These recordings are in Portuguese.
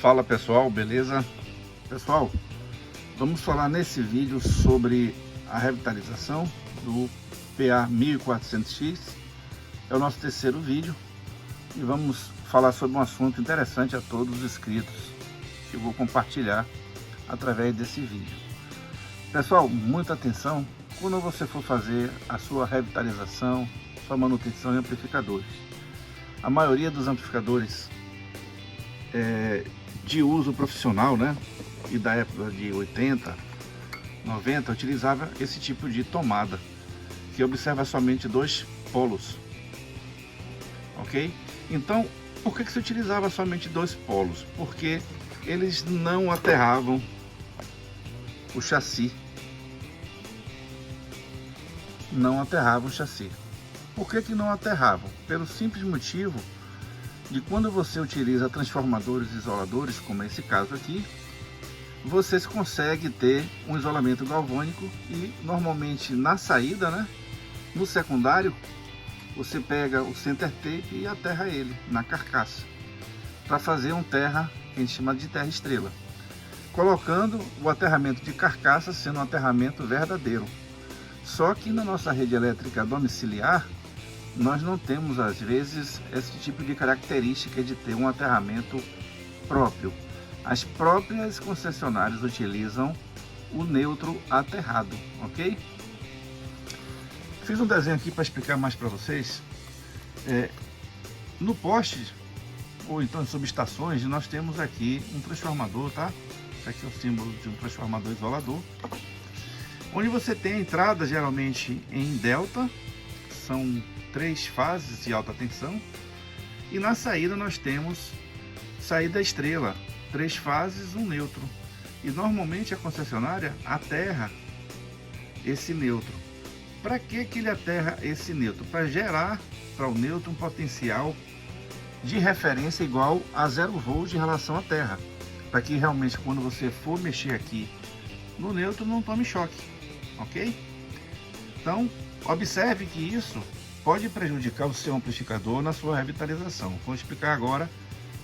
Fala pessoal, beleza? Pessoal, vamos falar nesse vídeo sobre a revitalização do PA 1400X. É o nosso terceiro vídeo e vamos falar sobre um assunto interessante a todos os inscritos que eu vou compartilhar através desse vídeo. Pessoal, muita atenção quando você for fazer a sua revitalização, sua manutenção em amplificadores. A maioria dos amplificadores de uso profissional, né, e da época de 80, 90, utilizava esse tipo de tomada, que observa somente dois polos, ok? Então, por que se utilizava somente dois polos? Porque eles não aterravam o chassi. Não aterravam o chassi. Por que não aterravam? Pelo simples motivo de quando você utiliza transformadores isoladores, como é esse caso aqui, você consegue ter um isolamento galvânico e normalmente na saída, né, no secundário, você pega o center tape e aterra ele na carcaça para fazer um terra que a gente chama de terra estrela, colocando o aterramento de carcaça sendo um aterramento verdadeiro. Só que na nossa rede elétrica domiciliar nós não temos às vezes esse tipo de característica de ter um aterramento próprio. As próprias concessionárias utilizam o neutro aterrado, ok? Fiz um desenho aqui para explicar mais para vocês. No poste ou então em subestações nós temos aqui um transformador, tá? Esse aqui é o símbolo de um transformador isolador, onde você tem a entrada geralmente em delta, são 3 fases de alta tensão, e na saída nós temos saída estrela, 3 fases, um neutro, e normalmente a concessionária aterra esse neutro. Para que ele aterra esse neutro? Para gerar para o neutro um potencial de referência igual a 0 volts em relação à terra, para que realmente quando você for mexer aqui no neutro não tome choque, ok? Então observe que isso pode prejudicar o seu amplificador na sua revitalização. Vou explicar agora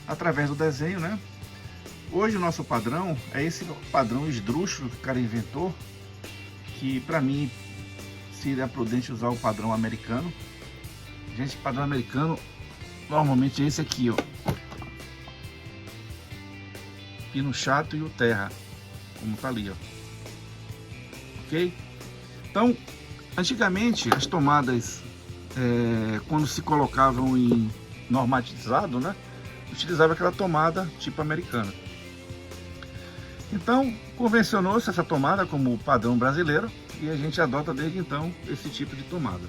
através do desenho, né? Hoje o nosso padrão é esse padrão esdrúxulo que o cara inventou, que para mim seria prudente usar o padrão americano. Gente, o padrão americano normalmente é esse aqui, ó. Pino chato e o terra, como tá ali, ó. Ok? Então, antigamente as tomadas quando se colocavam em normatizado, né, utilizava aquela tomada tipo americana. Então convencionou-se essa tomada como padrão brasileiro e a gente adota desde então esse tipo de tomada.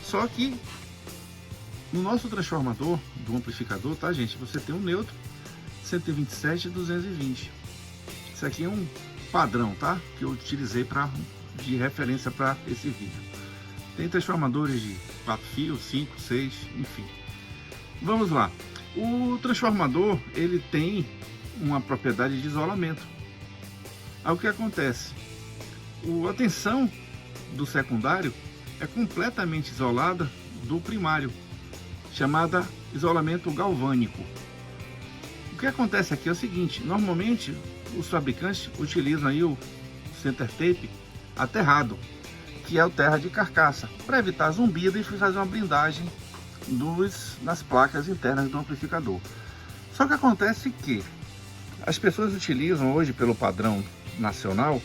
Só que no nosso transformador do amplificador, tá gente, você tem um neutro 127 e 220. Isso aqui é um padrão, tá, que eu utilizei de referência para esse vídeo. Tem transformadores de 4 fios, 5, 6, enfim. Vamos lá. O transformador, ele tem uma propriedade de isolamento. Aí o que acontece? A tensão do secundário é completamente isolada do primário, chamada isolamento galvânico. O que acontece aqui é o seguinte: normalmente os fabricantes utilizam aí o center tape aterrado, que é o terra de carcaça, para evitar zumbido e fazer uma blindagem nas placas internas do amplificador. Só que acontece que as pessoas utilizam hoje, pelo padrão nacional,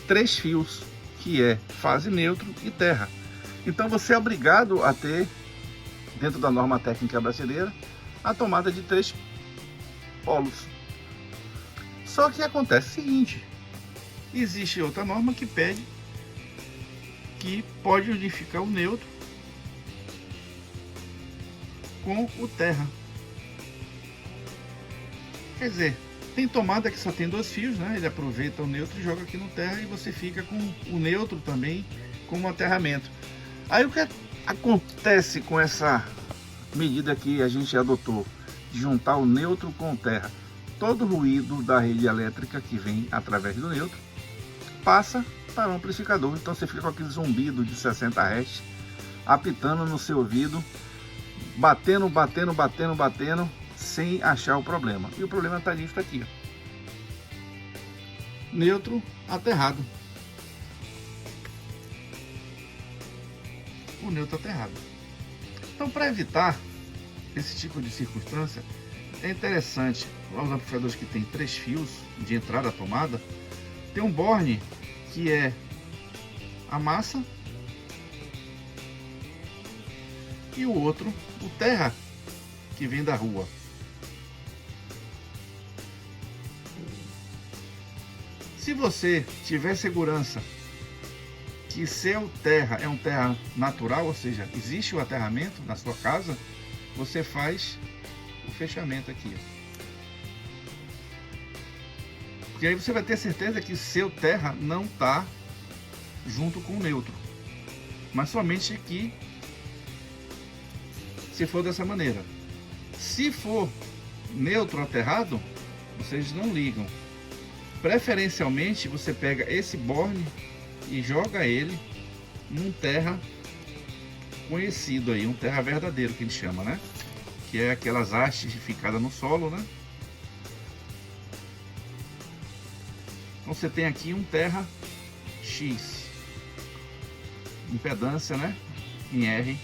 3 fios, que é fase neutro e terra. Então você é obrigado a ter, dentro da norma técnica brasileira, a tomada de 3 polos. Só que acontece o seguinte: existe outra norma que pede que pode unificar o neutro com o terra. Quer dizer, tem tomada que só tem 2 fios, né? Ele aproveita o neutro e joga aqui no terra e você fica com o neutro também como aterramento. Aí o que acontece com essa medida que a gente adotou de juntar o neutro com o terra? Todo o ruído da rede elétrica que vem através do neutro passa para o amplificador, então você fica com aquele zumbido de 60 Hz apitando no seu ouvido, batendo, sem achar o problema. E o problema está nisso aqui, ó. Neutro aterrado. O neutro aterrado. Então, para evitar esse tipo de circunstância, é interessante, os amplificadores que tem 3 fios de entrada à tomada, tem um borne que é a massa e o outro, o terra, que vem da rua. Se você tiver segurança que seu terra é um terra natural, ou seja, existe o aterramento na sua casa, você faz o fechamento aqui. Porque aí você vai ter certeza que seu terra não está junto com o neutro. Mas somente aqui, se for dessa maneira. Se for neutro aterrado, vocês não ligam. Preferencialmente você pega esse borne e joga ele num terra conhecido aí, um terra verdadeiro que a gente chama, né? Que é aquelas hastes ficadas no solo, né? Então você tem aqui um terra X, impedância, né? Em R.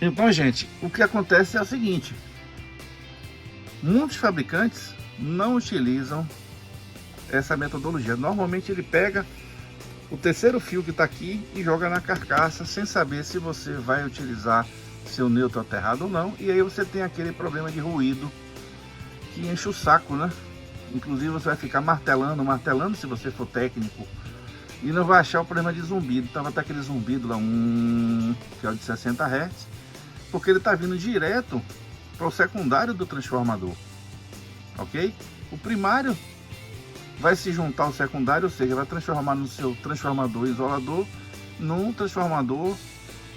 Então, gente, o que acontece é o seguinte: muitos fabricantes não utilizam essa metodologia. Normalmente ele pega o terceiro fio que está aqui e joga na carcaça sem saber se você vai utilizar seu neutro aterrado ou não, e aí você tem aquele problema de ruído que enche o saco, né? Inclusive você vai ficar martelando se você for técnico, e não vai achar o problema de zumbido. Então vai ter aquele zumbido lá, que é o de 60 Hz, porque ele está vindo direto para o secundário do transformador, ok? O primário vai se juntar ao secundário, ou seja, vai transformar no seu transformador isolador num transformador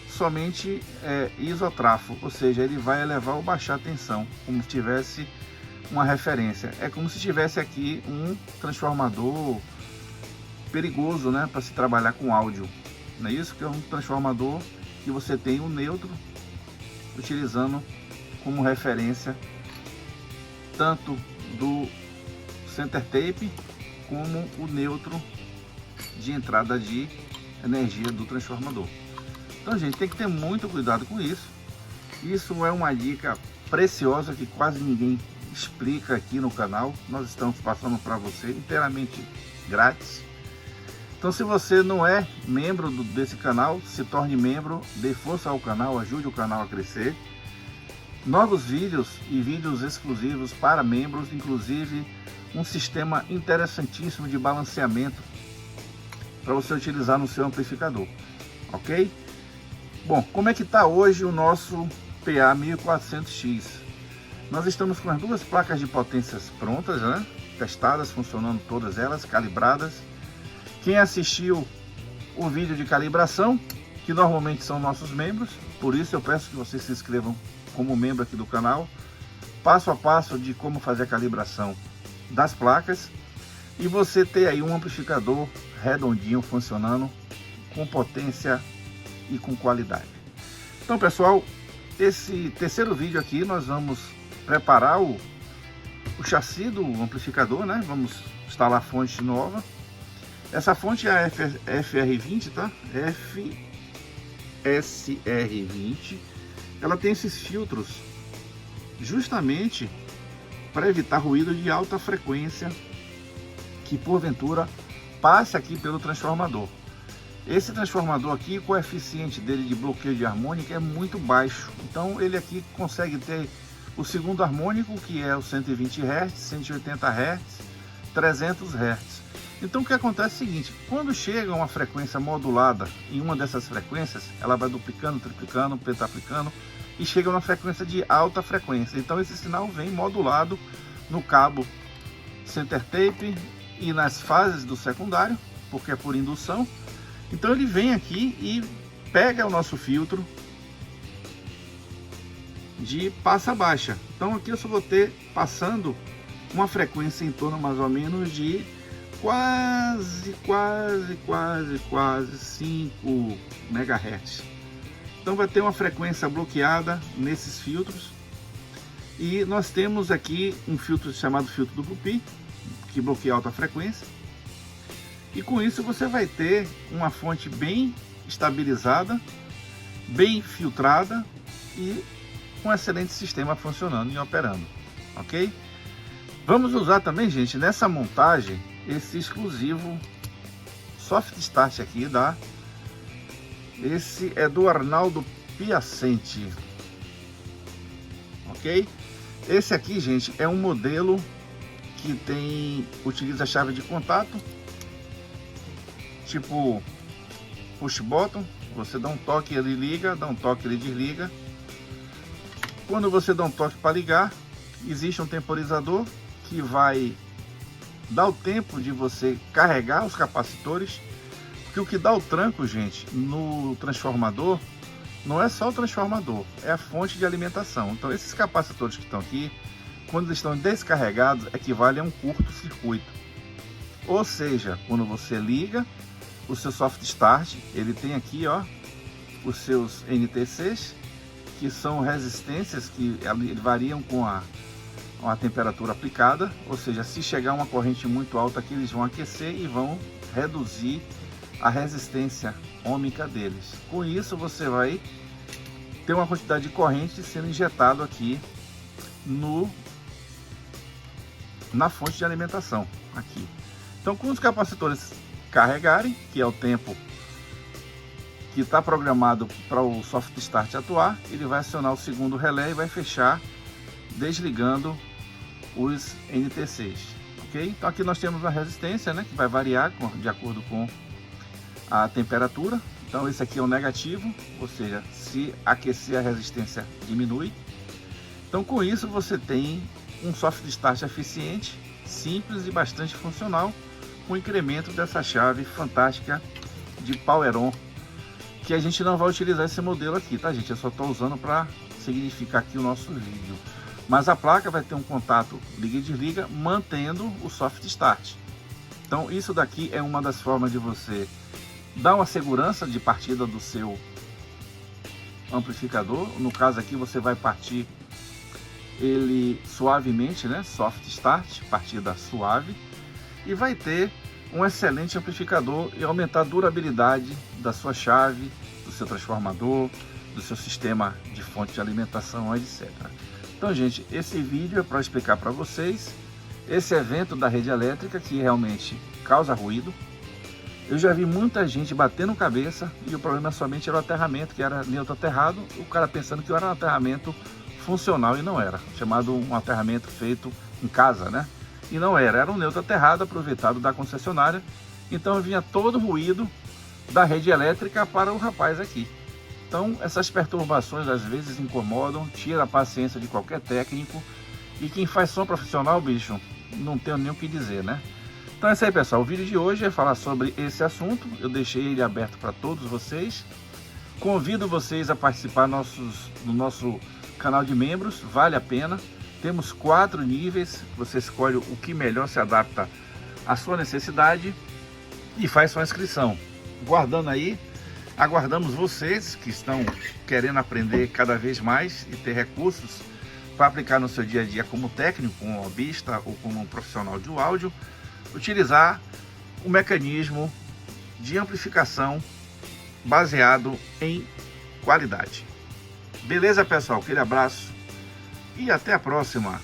somente isotrafo, ou seja, ele vai elevar ou baixar a tensão, como se tivesse uma referência. É como se tivesse aqui um transformador perigoso, né, para se trabalhar com áudio. Não é isso? Que é um transformador que você tem o neutro utilizando como referência tanto do center tape como o neutro de entrada de energia do transformador. Então, gente, tem que ter muito cuidado com isso. Isso é uma dica preciosa que quase ninguém explica aqui no canal. Nós estamos passando para você inteiramente grátis. Então, se você não é membro desse canal, se torne membro, dê força ao canal, ajude o canal a crescer. Novos vídeos e vídeos exclusivos para membros, inclusive um sistema interessantíssimo de balanceamento para você utilizar no seu amplificador, ok? Bom, como é que está hoje o nosso PA 1400X? Nós estamos com as duas placas de potências prontas, né? Testadas, funcionando todas elas, calibradas. Quem assistiu o vídeo de calibração, que normalmente são nossos membros, por isso eu peço que vocês se inscrevam como membro aqui do canal, passo a passo de como fazer a calibração das placas, e você ter aí um amplificador redondinho funcionando com potência e com qualidade. Então, pessoal, esse terceiro vídeo aqui nós vamos preparar o chassi do amplificador, né? Vamos instalar a fonte nova. Essa fonte é a FR20, tá? FSR20. Ela tem esses filtros justamente para evitar ruído de alta frequência que porventura passe aqui pelo transformador. Esse transformador aqui, o coeficiente dele de bloqueio de harmônica é muito baixo, então ele aqui consegue ter o segundo harmônico, que é o 120 Hz, 180 Hz, 300 Hz. Então o que acontece é o seguinte: quando chega uma frequência modulada em uma dessas frequências, ela vai duplicando, triplicando, petaplicando e chega numa frequência de alta frequência. Então esse sinal vem modulado no cabo center tape e nas fases do secundário, porque é por indução. Então ele vem aqui e pega o nosso filtro de passa baixa. Então aqui eu só vou ter passando uma frequência em torno mais ou menos de quase 5 MHz. Então vai ter uma frequência bloqueada nesses filtros. E nós temos aqui um filtro chamado filtro duplo pi, que bloqueia alta frequência. E com isso você vai ter uma fonte bem estabilizada, bem filtrada e um excelente sistema funcionando e operando, ok? Vamos usar também, gente, nessa montagem, esse exclusivo Soft Start aqui esse é do Arnaldo Piacente, ok? Esse aqui, gente, é um modelo que utiliza a chave de contato, tipo push button. Você dá um toque, ele liga, dá um toque, ele desliga. Quando você dá um toque para ligar, existe um temporizador que vai dar o tempo de você carregar os capacitores, porque o que dá o tranco, gente, no transformador não é só o transformador, é a fonte de alimentação. Então esses capacitores que estão aqui, quando eles estão descarregados, equivale a um curto-circuito. Ou seja, quando você liga o seu soft start, ele tem aqui, ó, os seus NTCs, que são resistências que variam com a temperatura aplicada. Ou seja, se chegar uma corrente muito alta aqui, eles vão aquecer e vão reduzir a resistência ohmica deles. Com isso você vai ter uma quantidade de corrente sendo injetado aqui na fonte de alimentação aqui. Então, com os capacitores carregarem, que é o tempo que está programado para o soft start atuar, ele vai acionar o segundo relé e vai fechar, desligando os NTCs, ok? Então aqui nós temos a resistência, né, que vai variar de acordo com a temperatura. Então esse aqui é o negativo, ou seja, se aquecer a resistência diminui. Então com isso você tem um soft start eficiente, simples e bastante funcional, com o incremento dessa chave fantástica de Power On, que a gente não vai utilizar esse modelo aqui, tá, gente? Eu só estou usando para significar aqui o nosso vídeo. Mas a placa vai ter um contato liga e desliga, mantendo o soft start. Então isso daqui é uma das formas de você dar uma segurança de partida do seu amplificador. No caso aqui você vai partir ele suavemente, né? Soft start, partida suave, e vai ter um excelente amplificador e aumentar a durabilidade da sua chave, do seu transformador, do seu sistema de fonte de alimentação, etc. Então, gente, esse vídeo é para explicar para vocês esse evento da rede elétrica que realmente causa ruído. Eu já vi muita gente batendo cabeça e o problema somente era o aterramento, que era neutro aterrado, o cara pensando que era um aterramento funcional e não era, chamado um aterramento feito em casa, né? E não era um neutro aterrado aproveitado da concessionária. Então vinha todo o ruído da rede elétrica para o rapaz aqui. Então essas perturbações às vezes incomodam, tira a paciência de qualquer técnico, e quem faz som profissional, bicho, não tenho nem o que dizer, né? Então é isso aí, pessoal, o vídeo de hoje é falar sobre esse assunto. Eu deixei ele aberto para todos vocês. Convido vocês a participar do nosso canal de membros, vale a pena. Temos 4 níveis, você escolhe o que melhor se adapta à sua necessidade e faz sua inscrição. Guardando aí, aguardamos vocês que estão querendo aprender cada vez mais e ter recursos para aplicar no seu dia a dia como técnico, como hobbyista ou como um profissional de áudio, utilizar o mecanismo de amplificação baseado em qualidade. Beleza, pessoal? Aquele abraço e até a próxima!